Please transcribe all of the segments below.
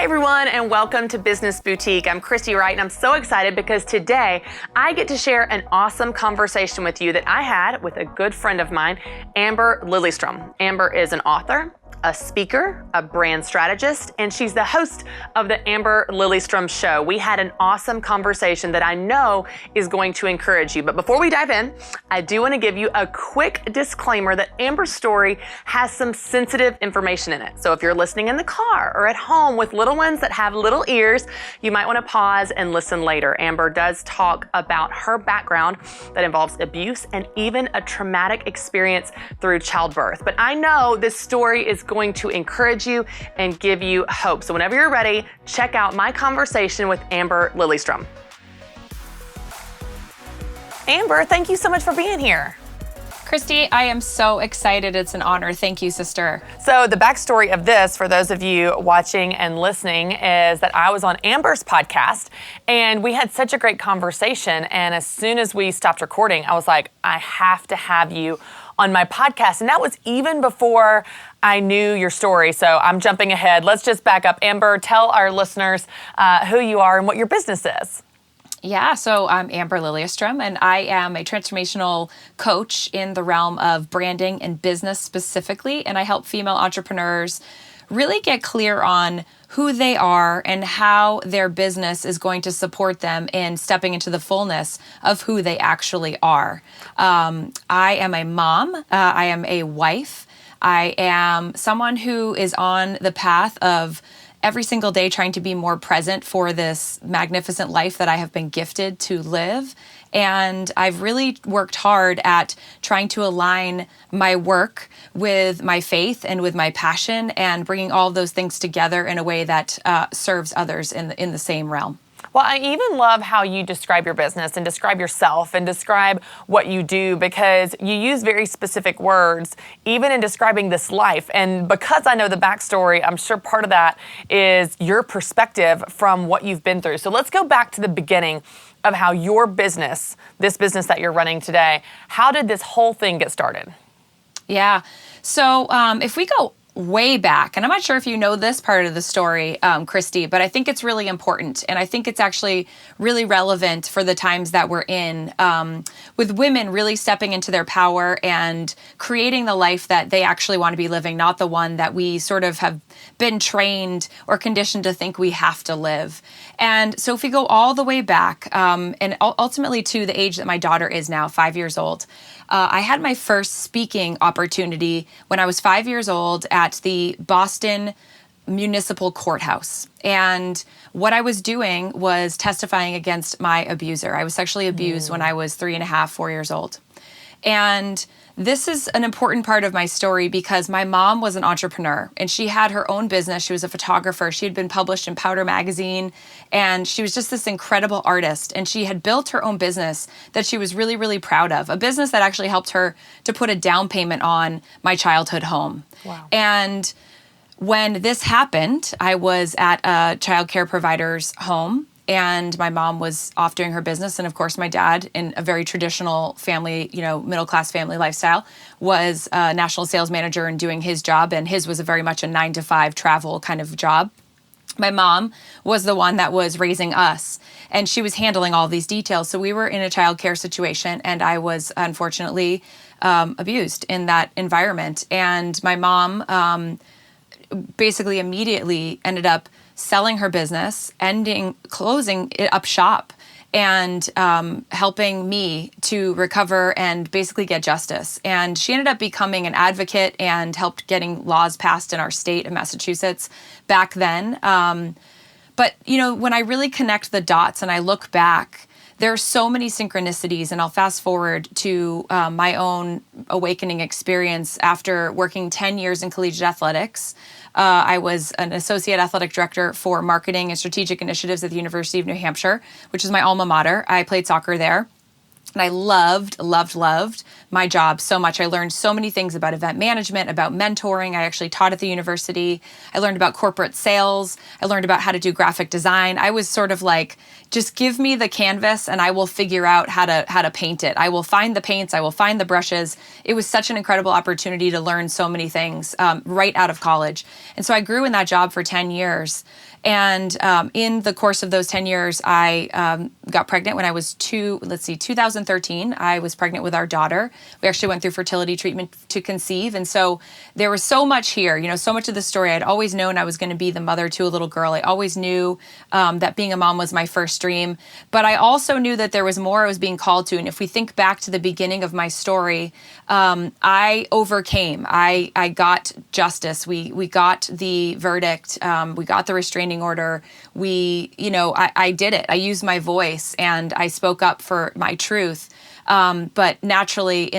Hey everyone, and welcome to Business Boutique. I'm Christy Wright, and I'm so excited because today I get to share an awesome conversation with you that I had with a good friend of mine, Amber Lilyestrom. Amber is an author, a speaker, a brand strategist, and she's the host of the Amber Lilyestrom Show. We had an awesome conversation that I know is going to encourage you. But before we dive in, I do want to give you a quick disclaimer that Amber's story has some sensitive information in it. So if you're listening in the car or at home with little ones that have little ears, you might want to pause and listen later. Amber does talk about her background that involves abuse and even a traumatic experience through childbirth. But I know this story is going to encourage you and give you hope. So whenever you're ready, check out my conversation with Amber Lilyestrom. Amber, thank you so much for being here. Christy, I am so excited. It's an honor. Thank you, sister. So the backstory of this, for those of you watching and listening, is that I was on Amber's podcast and we had such a great conversation. And as soon as we stopped recording, I was like, I have to have you on my podcast. And that was even before I knew your story. So I'm jumping ahead. Let's just back up. Amber, tell our listeners who you are and what your business is. Yeah, so I'm Amber Lilyestrom, and I am a transformational coach in the realm of branding and business specifically, and I help female entrepreneurs really get clear on who they are and how their business is going to support them in stepping into the fullness of who they actually are. I am a mom. I am a wife. I am someone who is on the path of every single day trying to be more present for this magnificent life that I have been gifted to live. And I've really worked hard at trying to align my work with my faith and with my passion and bringing all of those things together in a way that serves others in the same realm. Well, I even love how you describe your business and describe yourself and describe what you do, because you use very specific words, even in describing this life. And because I know the backstory, I'm sure part of that is your perspective from what you've been through. So let's go back to the beginning of how your business, this business that you're running today, how did this whole thing get started? Yeah. So if we go way back, and I'm not sure if you know this part of the story, Christy, but I think it's really important. And I think it's actually really relevant for the times that we're in, with women really stepping into their power and creating the life that they actually want to be living, not the one that we sort of have been trained or conditioned to think we have to live. And so if we go all the way back, and ultimately to the age that my daughter is now, 5 years old, I had my first speaking opportunity when I was 5 years old at the Boston Municipal Courthouse. And what I was doing was testifying against my abuser. I was sexually abused when I was 3.5, 4 years old. And this is an important part of my story because my mom was an entrepreneur and she had her own business. She was a photographer. She had been published in Powder magazine, and she was just this incredible artist. And she had built her own business that she was really, really proud of, a business that actually helped her to put a down payment on my childhood home. Wow. And when this happened, I was at a childcare provider's home, and my mom was off doing her business. And of course, my dad, in a very traditional family, middle-class family lifestyle, was a national sales manager and doing his job. And his was very much a 9-to-5 travel kind of job. My mom was the one that was raising us, and she was handling all these details. So we were in a childcare situation, and I was unfortunately abused in that environment. And my mom basically immediately ended up selling her business, closing it up shop, and helping me to recover and basically get justice. And she ended up becoming an advocate and helped getting laws passed in our state of Massachusetts back then. But, when I really connect the dots and I look back, there are so many synchronicities, and I'll fast forward to my own awakening experience after working 10 years in collegiate athletics. I was an associate athletic director for marketing and strategic initiatives at the University of New Hampshire, which is my alma mater. I played soccer there. And I loved my job so much. I learned so many things about event management, about mentoring. I actually taught at the university. I learned about corporate sales. I learned about how to do graphic design. I was sort of like, just give me the canvas and I will figure out how to paint it. I will find the paints. I will find the brushes. It was such an incredible opportunity to learn so many things right out of college. And so I grew in that job for 10 years. And in the course of those 10 years, I got pregnant when I was 2013. I was pregnant with our daughter. We actually went through fertility treatment to conceive. And so there was so much here, so much of the story. I'd always known I was going to be the mother to a little girl. I always knew that being a mom was my first dream. But I also knew that there was more I was being called to. And if we think back to the beginning of my story, I overcame. I got justice. We got the verdict. We got the restraining order. I did it. I used my voice and I spoke up for my truth. But naturally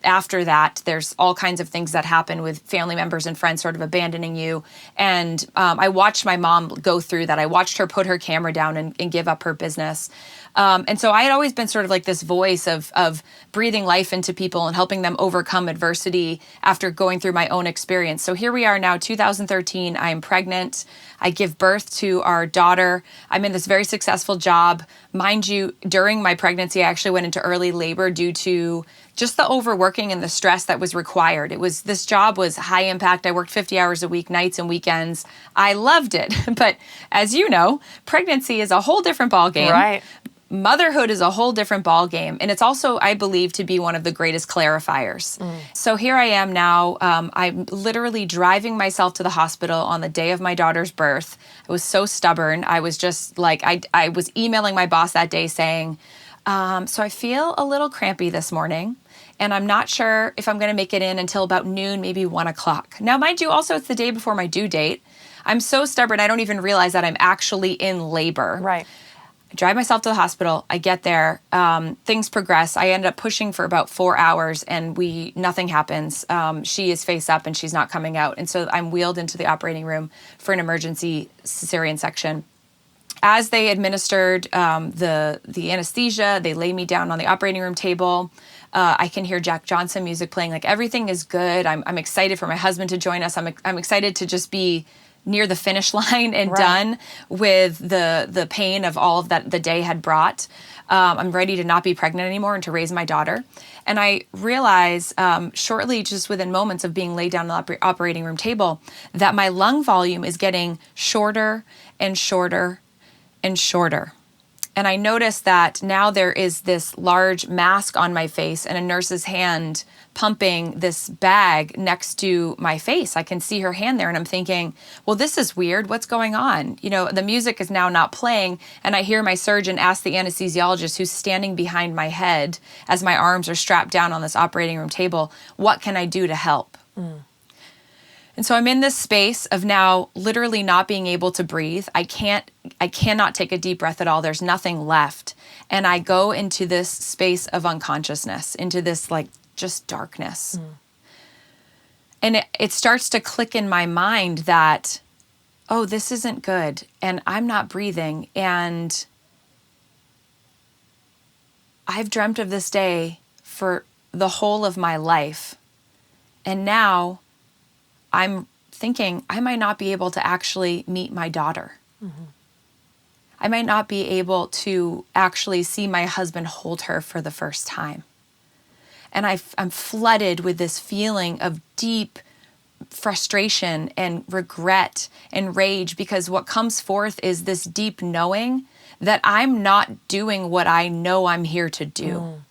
after that, there's all kinds of things that happen with family members and friends sort of abandoning you. And I watched my mom go through that. I watched her put her camera down and give up her business. And so I had always been sort of like this voice of breathing life into people and helping them overcome adversity after going through my own experience. So here we are now, 2013. I am pregnant. I give birth to our daughter. I'm in this very successful job. Mind you, during my pregnancy, I actually went into early labor due to just the overworking and the stress that was required. This job was high impact. I worked 50 hours a week, nights and weekends. I loved it. But as you know, pregnancy is a whole different ballgame. Right. Motherhood is a whole different ballgame. And it's also, I believe, to be one of the greatest clarifiers. So here I am now. I'm literally driving myself to the hospital on the day of my daughter's birth. I was so stubborn. I was just like, I was emailing my boss that day saying, so I feel a little crampy this morning. And I'm not sure if I'm going to make it in until about noon, maybe 1 o'clock. Now, mind you, also, it's the day before my due date. I'm so stubborn, I don't even realize that I'm actually in labor. Right. I drive myself to the hospital. I get there. Things progress. I end up pushing for about 4 hours and nothing happens. She is face up and she's not coming out. And so I'm wheeled into the operating room for an emergency cesarean section. As they administered the anesthesia, they lay me down on the operating room table. I can hear Jack Johnson music playing. Like, everything is good. I'm excited for my husband to join us. I'm excited to just be near the finish line and done with the pain of all of that the day had brought. I'm ready to not be pregnant anymore and to raise my daughter. And I realize shortly, just within moments of being laid down on the operating room table, that my lung volume is getting shorter and shorter and shorter. And I noticed that now there is this large mask on my face and a nurse's hand pumping this bag next to my face. I can see her hand there and I'm thinking, well, this is weird. What's going on? The music is now not playing. And I hear my surgeon ask the anesthesiologist who's standing behind my head as my arms are strapped down on this operating room table, what can I do to help? And so I'm in this space of now literally not being able to breathe. I cannot take a deep breath at all. There's nothing left. And I go into this space of unconsciousness, into this like just darkness. And it starts to click in my mind that, oh, this isn't good. And I'm not breathing. And I've dreamt of this day for the whole of my life. And now I'm thinking I might not be able to actually meet my daughter. I might not be able to actually see my husband hold her for the first time. And I'm flooded with this feeling of deep frustration and regret and rage, because what comes forth is this deep knowing that I'm not doing what I know I'm here to do.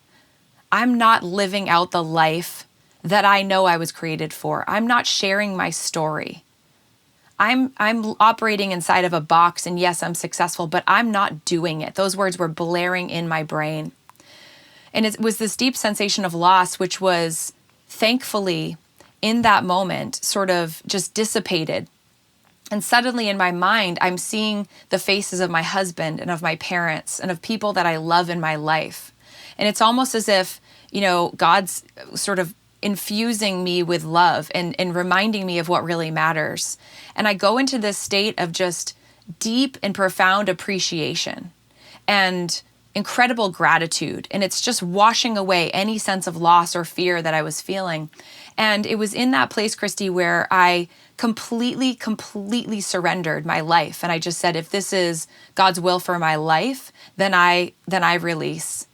I'm not living out the life that I know I was created for. I'm not sharing my story. I'm operating inside of a box, and yes, I'm successful, but I'm not doing it. Those words were blaring in my brain. And it was this deep sensation of loss, which was thankfully in that moment sort of just dissipated. And suddenly in my mind, I'm seeing the faces of my husband and of my parents and of people that I love in my life. And it's almost as if, God's sort of infusing me with love and reminding me of what really matters. And I go into this state of just deep and profound appreciation. And incredible gratitude, and it's just washing away any sense of loss or fear that I was feeling. And it was in that place, Christy, where I completely surrendered my life. And I just said, if this is God's will for my life, then I release.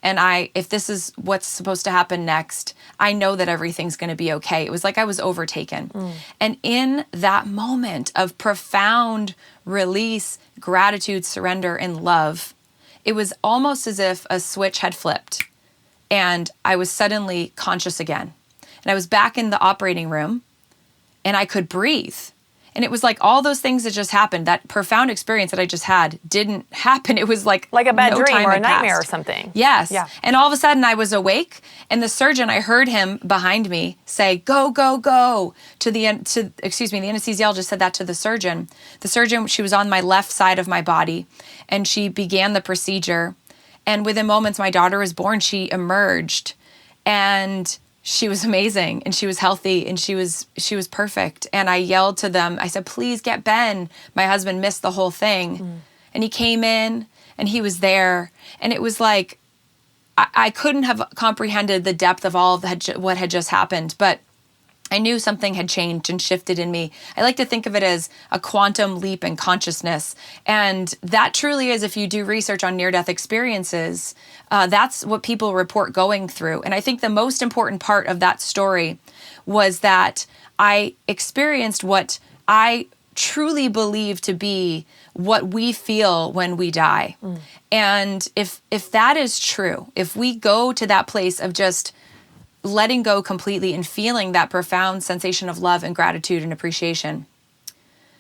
And if this is what's supposed to happen next, I know that everything's going to be okay. It was like I was overtaken. And in that moment of profound release, gratitude, surrender, and love, it was almost as if a switch had flipped and I was suddenly conscious again. And I was back in the operating room and I could breathe. And it was like all those things that just happened, that profound experience that I just had didn't happen. It was like a bad no dream time or a had nightmare passed. or something. Yes. Yeah. And all of a sudden I was awake, and the surgeon, I heard him behind me say, go, go, go the anesthesiologist said that to the surgeon. The surgeon, she was on my left side of my body, and she began the procedure. And within moments, my daughter was born. She emerged, and she was amazing, and she was healthy, and she was perfect. And I yelled to them. I said, please get Ben. My husband missed the whole thing. And he came in and he was there. And it was like, I couldn't have comprehended the depth of all of what had just happened, but I knew something had changed and shifted in me. I like to think of it as a quantum leap in consciousness. And that truly is, if you do research on near-death experiences, that's what people report going through. And I think the most important part of that story was that I experienced what I truly believe to be what we feel when we die. And if that is true, if we go to that place of just letting go completely and feeling that profound sensation of love and gratitude and appreciation,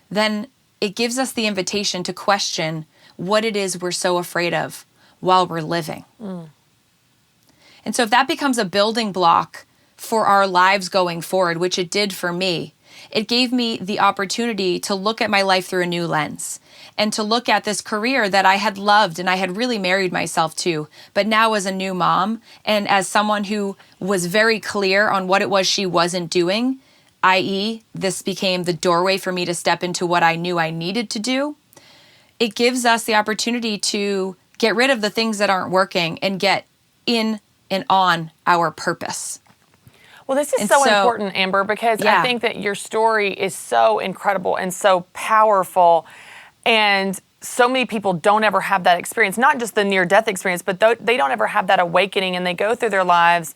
then it gives us the invitation to question what it is we're so afraid of while we're living. And so if that becomes a building block for our lives going forward, which it did for me, it gave me the opportunity to look at my life through a new lens and to look at this career that I had loved and I had really married myself to, but now as a new mom and as someone who was very clear on what it was she wasn't doing, i.e., this became the doorway for me to step into what I knew I needed to do. It gives us the opportunity to get rid of the things that aren't working and get in and on our purpose. Well, this is so important, Amber, because I think that your story is so incredible and so powerful. And so many people don't ever have that experience, not just the near-death experience, but they don't ever have that awakening, and they go through their lives,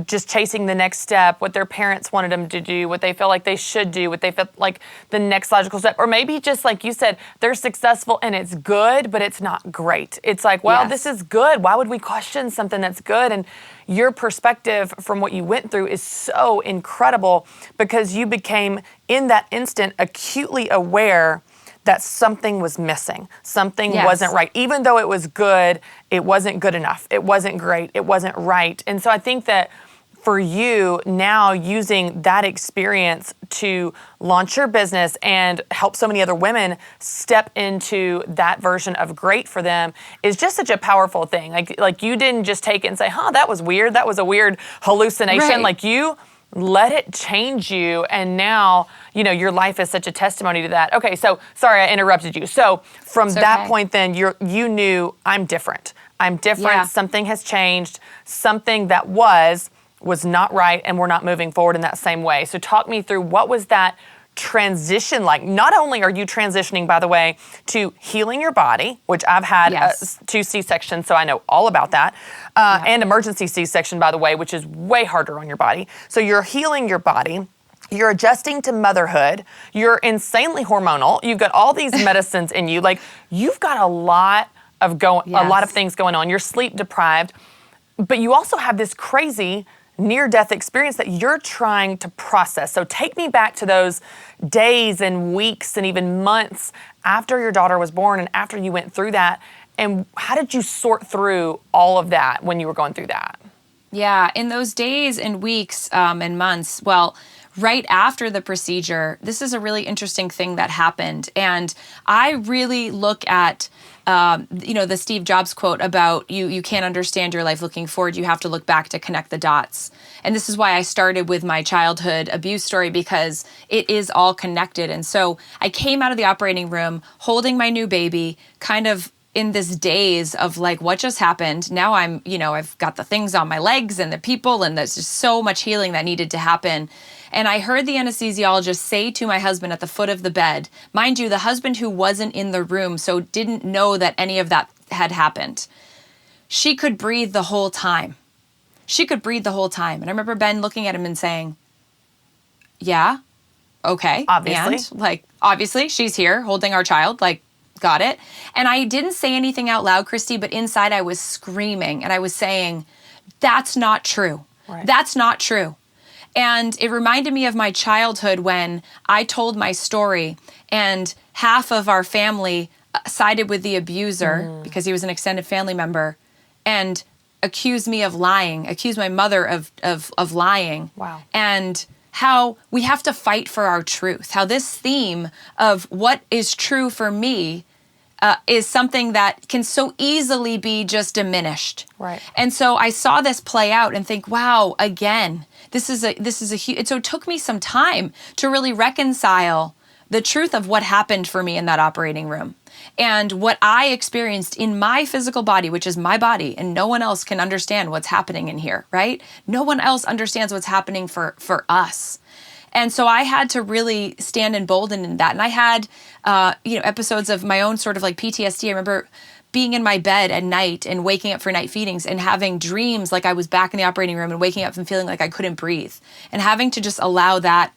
just chasing the next step, what their parents wanted them to do, what they feel like they should do, what they feel like the next logical step. Or maybe just like you said, they're successful and it's good, but it's not great. It's like, well, this is good. Why would we question something that's good? And your perspective from what you went through is so incredible, because you became, in that instant, acutely aware that something was missing. Something wasn't right. Even though it was good, it wasn't good enough. It wasn't great. It wasn't right. And so I think that for you now, using that experience to launch your business and help so many other women step into that version of great for them is just such a powerful thing. Like you didn't just take it and say, that was weird. That was a weird hallucination. Right. Like you let it change you. And now, your life is such a testimony to that. Okay, so sorry I interrupted you. So from that point then, you knew, I'm different. I'm different. Yeah. Something has changed. Something that was not right, and we're not moving forward in that same way. So talk me through, what was that transition like? Not only are you transitioning, by the way, to healing your body, which I've had 2 C-sections, so I know all about that, and emergency C-section, by the way, which is way harder on your body. So you're healing your body. You're adjusting to motherhood. You're insanely hormonal. You've got all these medicines in you. Like, you've got a lot of things going on. You're sleep deprived, but you also have this crazy near-death experience that you're trying to process. So take me back to those days and weeks and even months after your daughter was born and after you went through that. And how did you sort through all of that when you were going through that? Yeah, in those days and weeks and months, right after the procedure, this is a really interesting thing that happened. And I really look at, the Steve Jobs quote about you can't understand your life looking forward. You have to look back to connect the dots. And this is why I started with my childhood abuse story, because it is all connected. And so I came out of the operating room holding my new baby, kind of in this daze of like, what just happened? Now I'm, I've got the things on my legs and the people, and there's just so much healing that needed to happen. And I heard the anesthesiologist say to my husband at the foot of the bed, mind you, the husband who wasn't in the room, so didn't know that any of that had happened. She could breathe the whole time. She could breathe the whole time. And I remember Ben looking at him and saying, yeah, okay. Obviously. And obviously she's here holding our child, got it. And I didn't say anything out loud, Christy, but inside I was screaming and I was saying, that's not true. Right. That's not true. And it reminded me of my childhood when I told my story and half of our family sided with the abuser because he was an extended family member and accused me of lying, accused my mother of lying. Wow. And how we have to fight for our truth, how this theme of what is true for me is something that can so easily be just diminished. Right. And so I saw this play out and think, wow, again, this is a huge, and so it took me some time to really reconcile the truth of what happened for me in that operating room and what I experienced in my physical body, which is my body, and no one else can understand what's happening in here, right? No one else understands what's happening for us. And so I had to really stand emboldened in that. And I had, episodes of my own sort of like PTSD. I remember being in my bed at night and waking up for night feedings and having dreams like I was back in the operating room and waking up and feeling like I couldn't breathe and having to just allow that,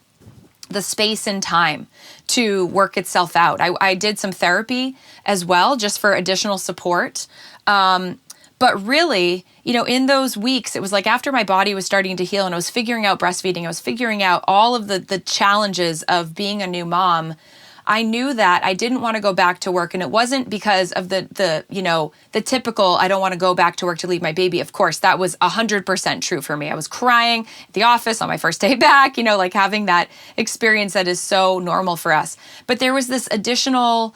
the space and time to work itself out. I did some therapy as well, just for additional support. But really, in those weeks, it was like after my body was starting to heal and I was figuring out breastfeeding, I was figuring out all of the challenges of being a new mom. I knew that I didn't want to go back to work. And it wasn't because of the typical, I don't want to go back to work to leave my baby. Of course, that was 100% true for me. I was crying at the office on my first day back, having that experience that is so normal for us. But there was this additional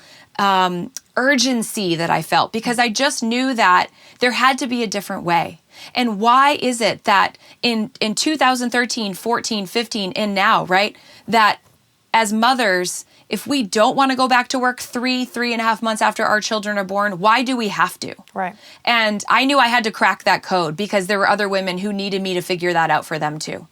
urgency that I felt because I just knew that there had to be a different way. And why is it that in 2013, 14, 15, and now, right, that as mothers, if we don't want to go back to work 3.5 months after our children are born, why do we have to? Right. And I knew I had to crack that code because there were other women who needed me to figure that out for them too.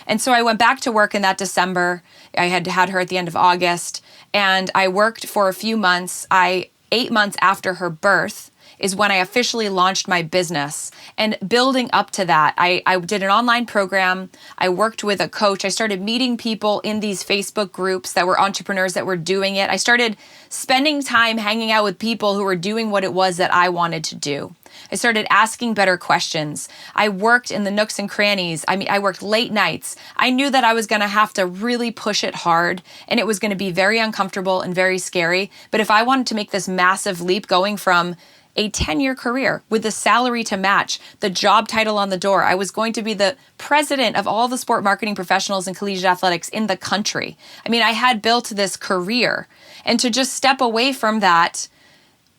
And so I went back to work in that December. I had her at the end of August, and I worked for a few months. 8 months after her birth is when I officially launched my business. And building up to that, I did an online program. I worked with a coach. I started meeting people in these Facebook groups that were entrepreneurs that were doing it. I started spending time hanging out with people who were doing what it was that I wanted to do. I started asking better questions. I worked in the nooks and crannies. I worked late nights. I knew that I was going to have to really push it hard, and it was going to be very uncomfortable and very scary. But if I wanted to make this massive leap going from a 10-year career with the salary to match, the job title on the door, I was going to be the president of all the sport marketing professionals in collegiate athletics in the country. I had built this career, and to just step away from that,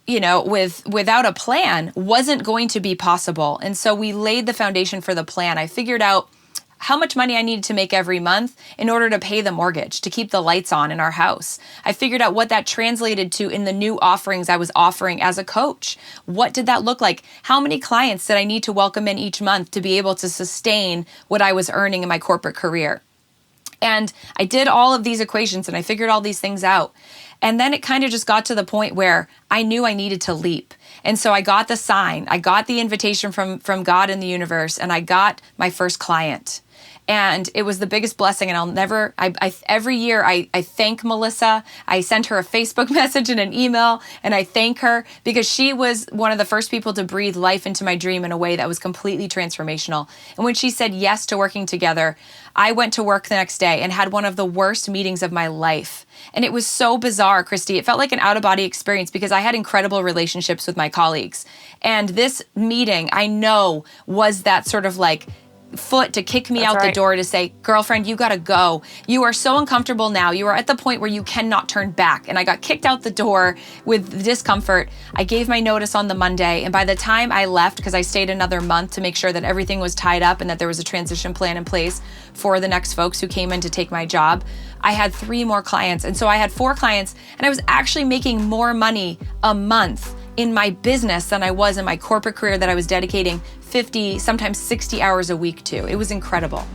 without a plan wasn't going to be possible. And so we laid the foundation for the plan. I figured out how much money I needed to make every month in order to pay the mortgage, to keep the lights on in our house. I figured out what that translated to in the new offerings I was offering as a coach. What did that look like? How many clients did I need to welcome in each month to be able to sustain what I was earning in my corporate career? And I did all of these equations and I figured all these things out. And then it kind of just got to the point where I knew I needed to leap. And so I got the sign, I got the invitation from God in the universe, and I got my first client. And it was the biggest blessing. And I'll never, every year I thank Melissa. I send her a Facebook message and an email, and I thank her because she was one of the first people to breathe life into my dream in a way that was completely transformational. And when she said yes to working together, I went to work the next day and had one of the worst meetings of my life. And it was so bizarre, Christy. It felt like an out-of-body experience because I had incredible relationships with my colleagues. And this meeting, I know, was that sort of like foot to kick me out the door to say, girlfriend, you gotta go. You are so uncomfortable now. You are at the point where you cannot turn back. And I got kicked out the door with discomfort. I gave my notice on the Monday. And by the time I left, because I stayed another month to make sure that everything was tied up and that there was a transition plan in place for the next folks who came in to take my job, I had 3 more clients. And so I had 4 clients, and I was actually making more money a month in my business than I was in my corporate career that I was dedicating 50, sometimes 60 hours a week to. It was incredible.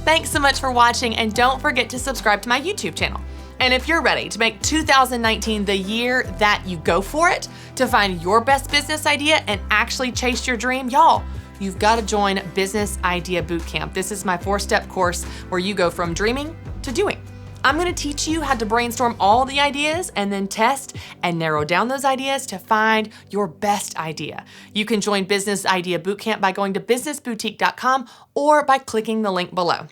Thanks so much for watching, and don't forget to subscribe to my YouTube channel. And if you're ready to make 2019 the year that you go for it, to find your best business idea and actually chase your dream, y'all, you've got to join Business Idea Bootcamp. This is my 4-step course where you go from dreaming to doing. I'm going to teach you how to brainstorm all the ideas and then test and narrow down those ideas to find your best idea. You can join Business Idea Bootcamp by going to businessboutique.com or by clicking the link below.